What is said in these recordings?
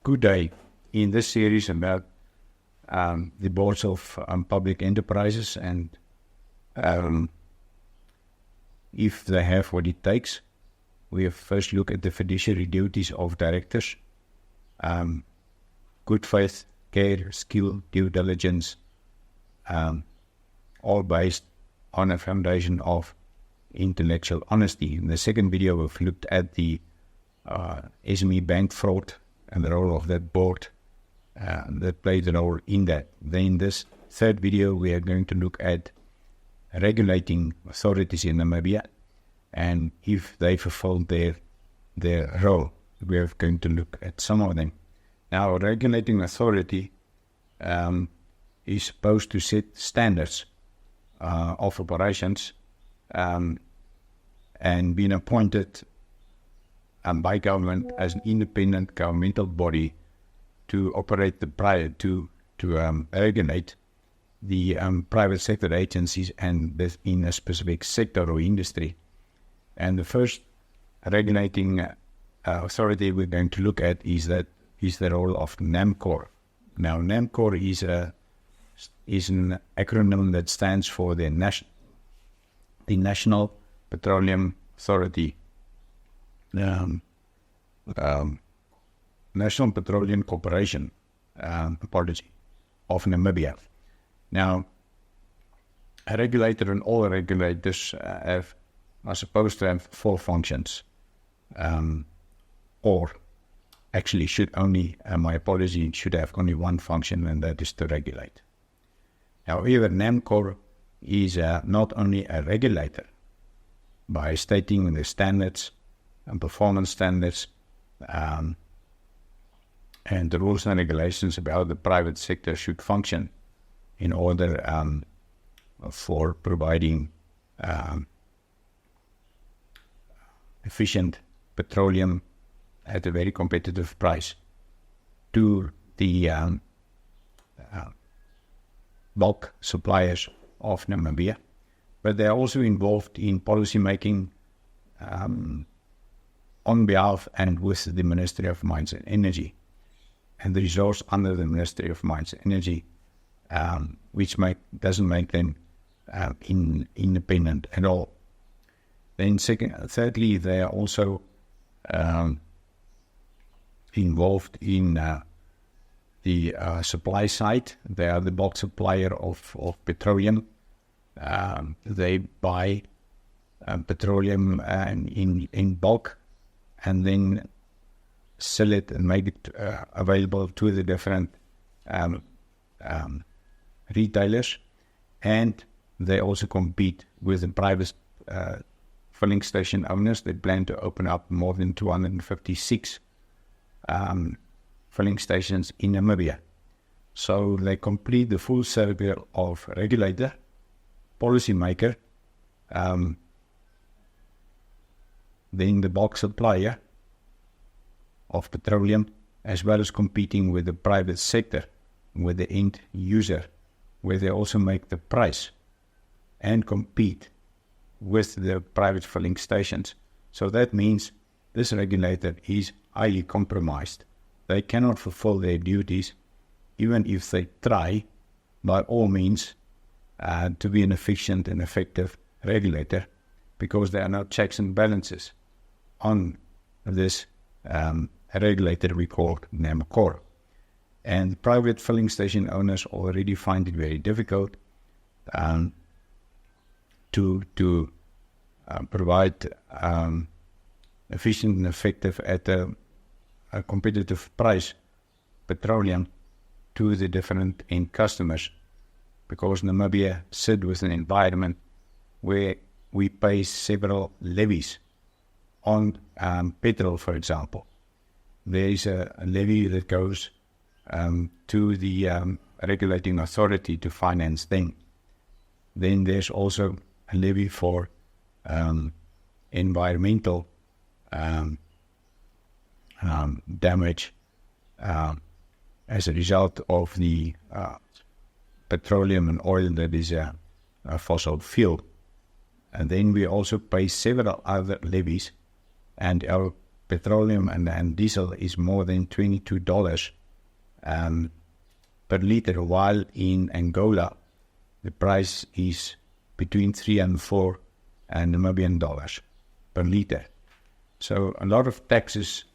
Good day. In this series about the boards of public enterprises and if they have what it takes, we have first look at the fiduciary duties of directors, good faith, care, skill, due diligence, all based on a foundation of intellectual honesty. In the second video, we've looked at the SME bank fraud and the role of that board that played a role in that. Then in this third video, we are going to look at regulating authorities in Namibia and if they fulfill their role. We are going to look at some of them. Now, a regulating authority is supposed to set standards of operations and being appointed by government as an independent governmental body to operate to regulate the private sector agencies and this in a specific sector or industry. And the first regulating authority we're going to look at is the role of NAMCOR. Now, NAMCOR is an acronym that stands for the National Petroleum Authority, National Petroleum Corporation, of Namibia. Now, a regulator and all regulators are supposed to have four functions, or actually should only, my apology, should have only one function, and that is to regulate. However, NAMCOR is not only a regulator by stating the standards and performance standards and the rules and regulations about how the private sector should function in order for providing efficient petroleum at a very competitive price to the bulk suppliers of Namibia, but they are also involved in policy making on behalf and with the Ministry of Mines and Energy and the resource under the Ministry of Mines and Energy, which doesn't make them independent at all. Then thirdly, they are also involved in the supply side. They are the bulk supplier of petroleum. They buy petroleum in bulk and then sell it and make it available to the different retailers. And they also compete with the private filling station owners. They plan to open up more than 256 filling stations in Namibia. So they complete the full circle of regulator, policymaker, then the bulk supplier of petroleum, as well as competing with the private sector, with the end user, where they also make the price and compete with the private filling stations. So that means this regulator is highly compromised. They cannot fulfill their duties, even if they try by all means to be an efficient and effective regulator, because there are no checks and balances on this regulator we call NAMCOR. And private filling station owners already find it very difficult to provide efficient and effective at a competitive price petroleum to the different end customers, because Namibia sits with an environment where we pay several levies on petrol, for example. There is a levy that goes to the regulating authority to finance them. Then there's also a levy for environmental damage as a result of the petroleum and oil that is a fossil fuel. And then we also pay several other levies, and our petroleum and diesel is more than $22 per liter, while in Angola the price is between 3 and 4 Namibian dollars per liter. So a lot of taxes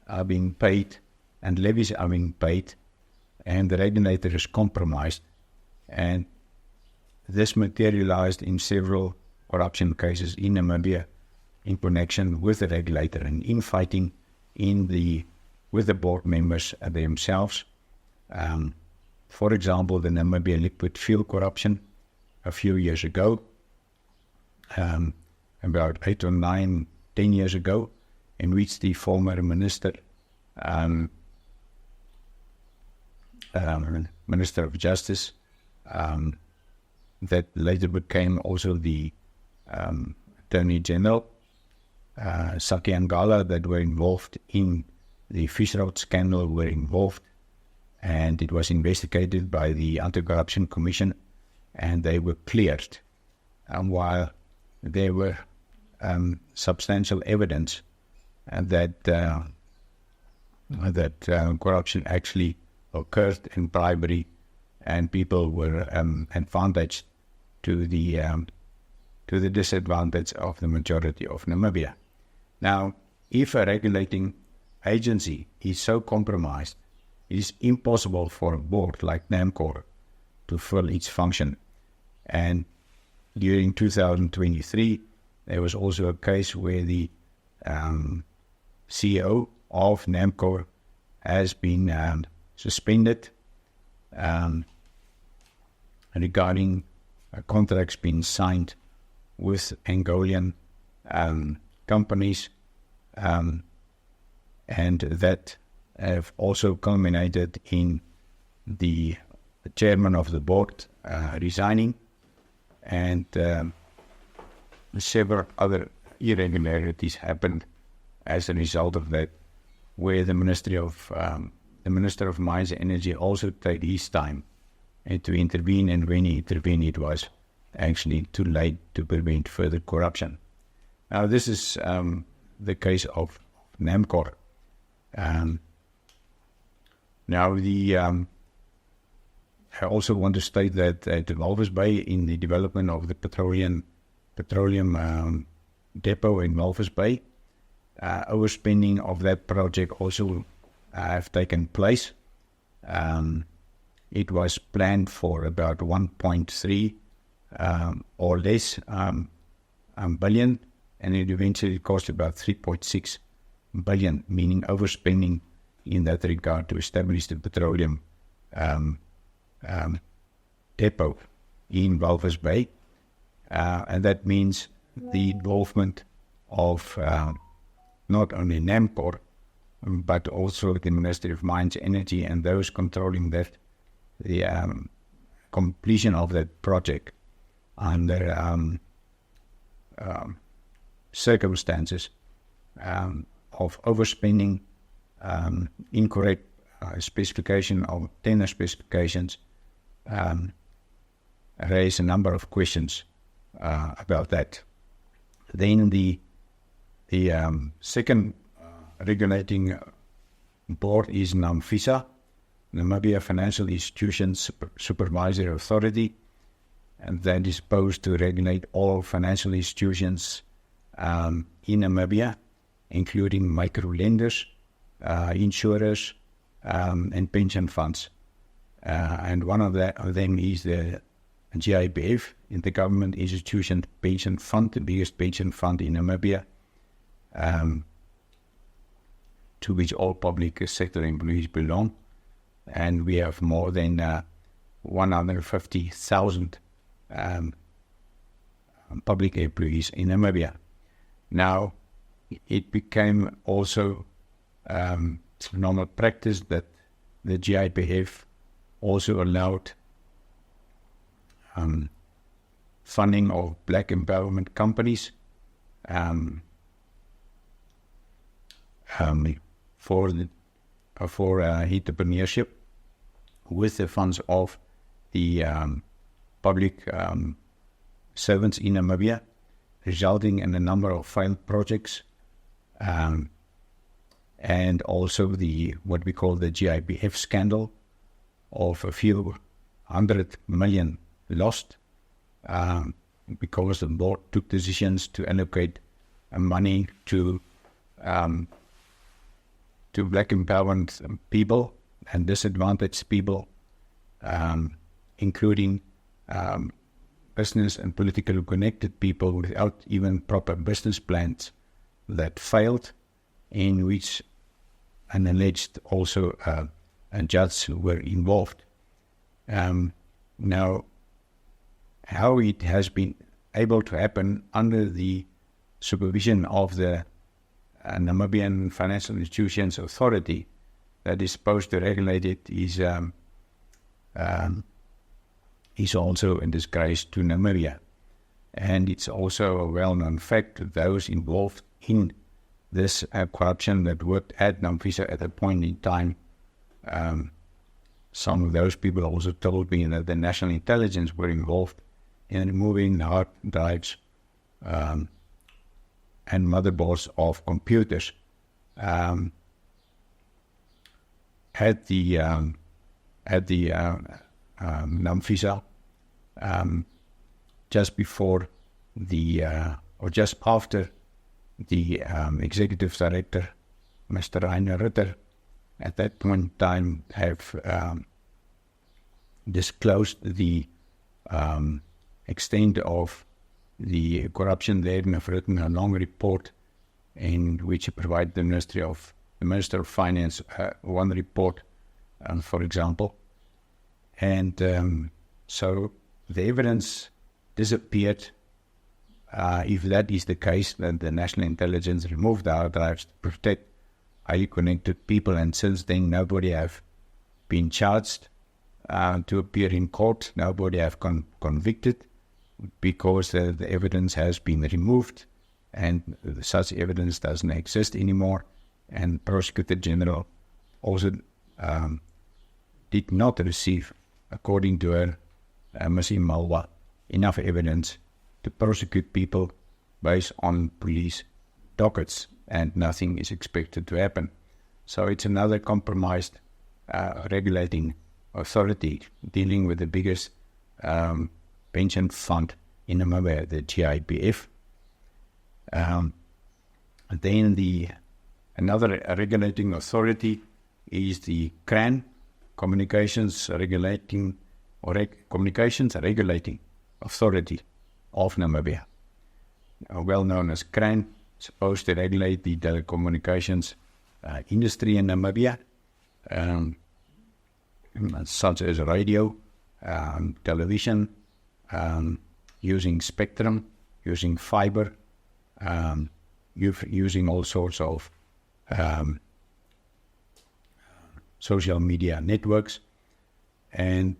are being paid and levies are being paid, and the regulator is compromised. And this materialized in several corruption cases in Namibia in connection with the regulator and infighting with the board members themselves. For example, the Namibia liquid fuel corruption a few years ago, about 8 or 9, 10 years ago, in which the former Minister of Justice, that later became also the Attorney General, Saki Angala, that were involved in the fish road scandal, were involved, and it was investigated by the Anti-Corruption Commission, and they were cleared. And while there were substantial evidence that corruption actually occurred in bribery, and people were advantaged to the disadvantage of the majority of Namibia. Now, if a regulating agency is so compromised, it is impossible for a board like NAMCOR to fill its function. And during 2023, there was also a case where the CEO of NAMCOR has been suspended regarding contracts being signed with Angolan companies, and that have also culminated in the chairman of the board resigning, and several other irregularities happened as a result of that, where the Minister of Mines and Energy also took his time to intervene, and when he intervened, it was actually too late to prevent further corruption. Now, this is the case of NAMCOR. Now, I also want to state that at Walvis Bay, in the development of the petroleum depot in Walvis Bay, overspending of that project also have taken place. It was planned for about 1.3 or less billion, and it eventually cost about 3.6 billion, meaning overspending in that regard to establish the petroleum depot in Walvis Bay. And that means the involvement of not only NAMCOR, but also the Ministry of Mines and Energy and those controlling that, the completion of that project under circumstances of overspending, incorrect specification of tender specifications, raise a number of questions about that. Then the second regulating board is NAMFISA, Namibia Financial Institutions Supervisory Authority, and that is supposed to regulate all financial institutions in Namibia, including micro-lenders, insurers, and pension funds. And one of them is the GIPF, in the Government Institution Pension Fund, the biggest pension fund in Namibia, to which all public sector employees belong. And we have more than 150,000 public employees in Namibia. Now, it became also normal practice that the GIPF also allowed funding of black empowerment companies for entrepreneurship with the funds of the public servants in Namibia, resulting in a number of failed projects and also what we call the GIBF scandal of a few 100 million lost because the board took decisions to allocate money to black empowerment people and disadvantaged people, including business and politically connected people without even proper business plans that failed, in which an alleged also a judge were involved. Now, how it has been able to happen under the supervision of the Namibian Financial Institutions Authority that is supposed to regulate it is also a disgrace to Namibia. And it's also a well-known fact that those involved in this corruption that worked at Namibia at a point in time, some of those people also told me that the national intelligence were involved in removing hard drives and motherboards of computers at the Namibia just before or just after the executive director, Mr. Rainer Ritter, at that point in time have disclosed the extent of the corruption there, and have written a long report in which provide the Minister of Finance one report, for example. And so the evidence disappeared. If that is the case, then the national intelligence removed the hard drives to protect highly connected people, and since then nobody have been charged to appear in court. Nobody have convicted because the evidence has been removed, and such evidence doesn't exist anymore. And Prosecutor General also did not receive, according to her, Ms. Malwa, enough evidence to prosecute people based on police dockets, and nothing is expected to happen. So it's another compromised regulating authority dealing with the biggest pension fund in Namibia, the GIBF. Then another regulating authority is the CRAN, Communications Regulating Authority of Namibia, well known as CRAN, supposed to regulate the telecommunications industry in Namibia, such as radio, television, using spectrum, using fiber, using all sorts of social media networks. And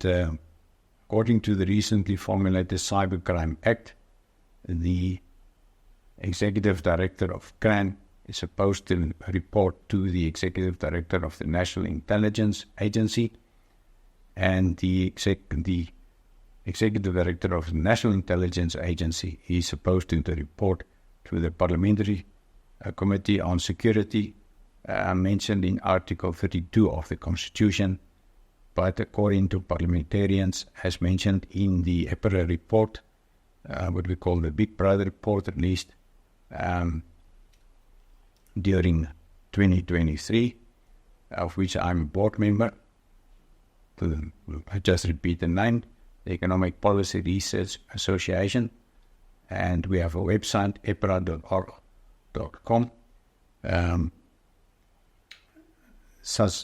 according to the recently formulated Cybercrime Act, the Executive Director of CRAN is supposed to report to the Executive Director of the National Intelligence Agency, and the Executive Director of the National Intelligence Agency is supposed to report to the Parliamentary Committee on Security, mentioned in Article 32 of the Constitution. But according to parliamentarians, as mentioned in the EPRA report, what we call the Big Brother report, at least during 2023, of which I'm a board member, I just repeat the name, the Economic Policy Research Association, and we have a website, epra.org.com.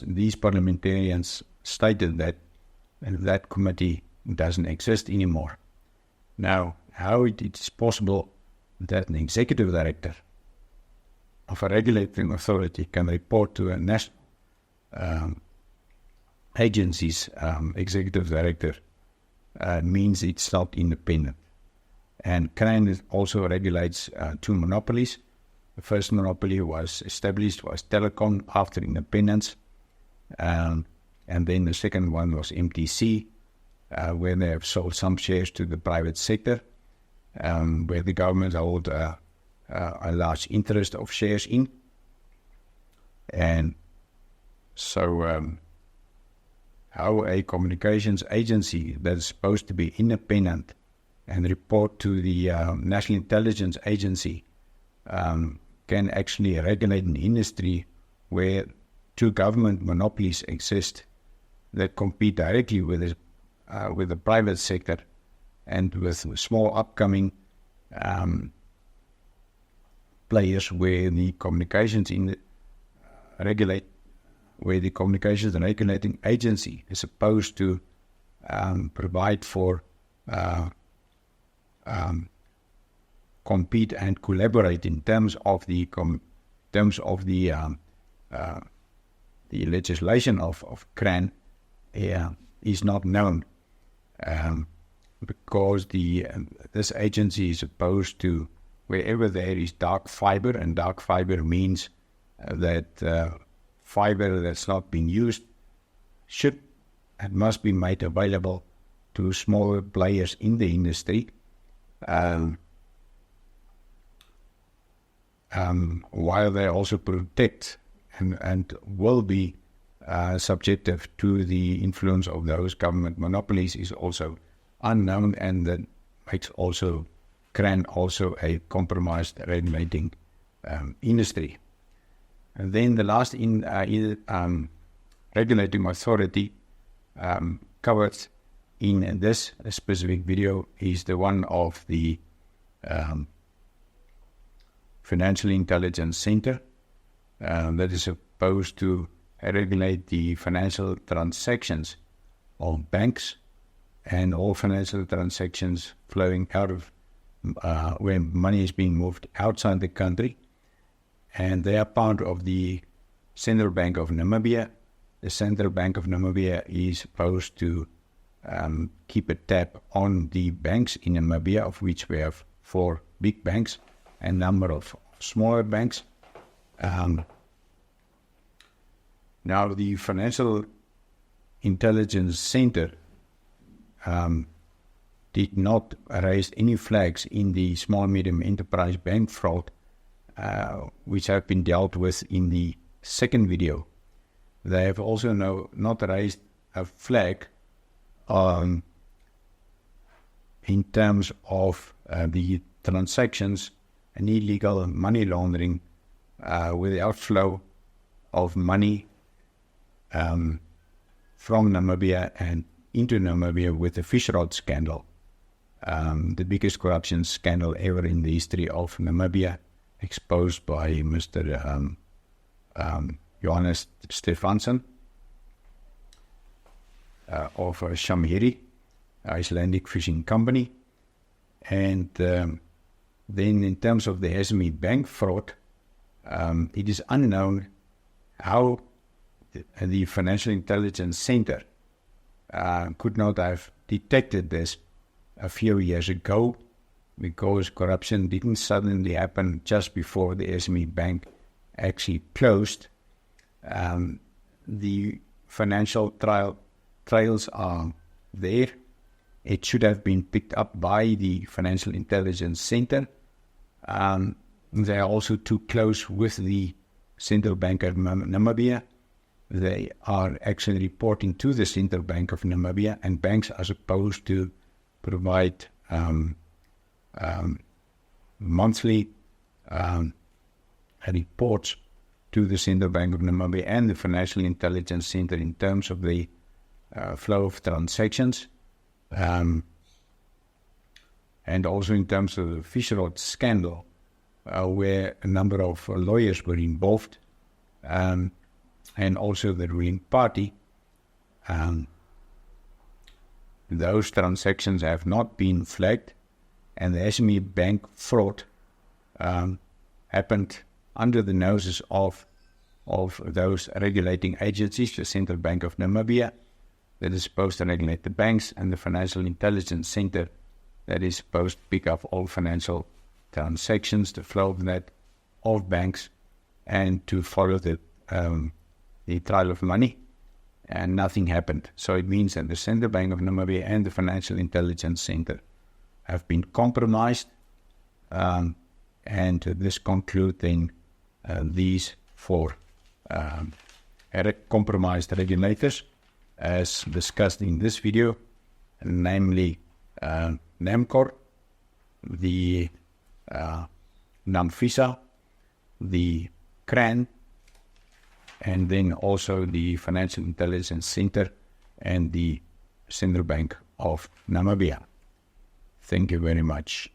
These parliamentarians stated that that committee doesn't exist anymore. Now, how it is possible that an executive director of a regulating authority can report to a national agency's executive director means it's not independent. And CRAN also regulates two monopolies. The first monopoly was established was telecom after independence, and then the second one was MTC, where they have sold some shares to the private sector, where the government hold a large interest of shares in. And so how a communications agency that is supposed to be independent and report to the National Intelligence Agency can actually regulate an industry where two government monopolies exist that compete directly with the private sector and with small upcoming players where the communications regulating agency is supposed to provide for compete and collaborate in terms of the legislation of CRAN is not known, because this agency is supposed to, wherever there is dark fiber, and dark fiber means that fiber that's not being used should and must be made available to smaller players in the industry, while they also protect and will be subjective to the influence of those government monopolies is also unknown, and that makes also CRAN also a compromised regulating industry. And then the last regulating authority covered in this specific video is the one of the Financial Intelligence Center that is supposed to regulate the financial transactions of banks and all financial transactions flowing out of where money is being moved outside the country. And they are part of the Central Bank of Namibia. The Central Bank of Namibia is supposed to keep a tab on the banks in Namibia, of which we have 4 big banks and a number of smaller banks. Now, the Financial Intelligence Center did not raise any flags in the small medium enterprise bank fraud, which have been dealt with in the second video. They have also not raised a flag in terms of the transactions and illegal money laundering with the outflow of money from Namibia and into Namibia with the fish rod scandal, the biggest corruption scandal ever in the history of Namibia, exposed by Mr. Johannes Stefansson of Shamhiri, Icelandic fishing company. And then in terms of the SME bank fraud, it is unknown how the Financial Intelligence Center could not have detected this a few years ago, because corruption didn't suddenly happen just before the SME bank actually closed. The financial trails are there. It should have been picked up by the Financial Intelligence Center. They are also too close with the Central Bank of Namibia. They are actually reporting to the Central Bank of Namibia, and banks are supposed to provide monthly reports to the Central Bank of Namibia and the Financial Intelligence Center in terms of the flow of transactions, and also in terms of the fish rod scandal, where a number of lawyers were involved, and also the ruling party. Those transactions have not been flagged, and the SME bank fraud happened under the noses of those regulating agencies, the Central Bank of Namibia, that is supposed to regulate the banks, and the Financial Intelligence Center, that is supposed to pick up all financial transactions, the flow of that of banks, and to follow the trail of money. And nothing happened. So it means that the Central Bank of Namibia and the Financial Intelligence Center have been compromised, and this concludes then these 4 compromised regulators, as discussed in this video, namely NAMCOR, the NAMFISA, the CRAN, and then also the Financial Intelligence Center and the Central Bank of Namibia. Thank you very much.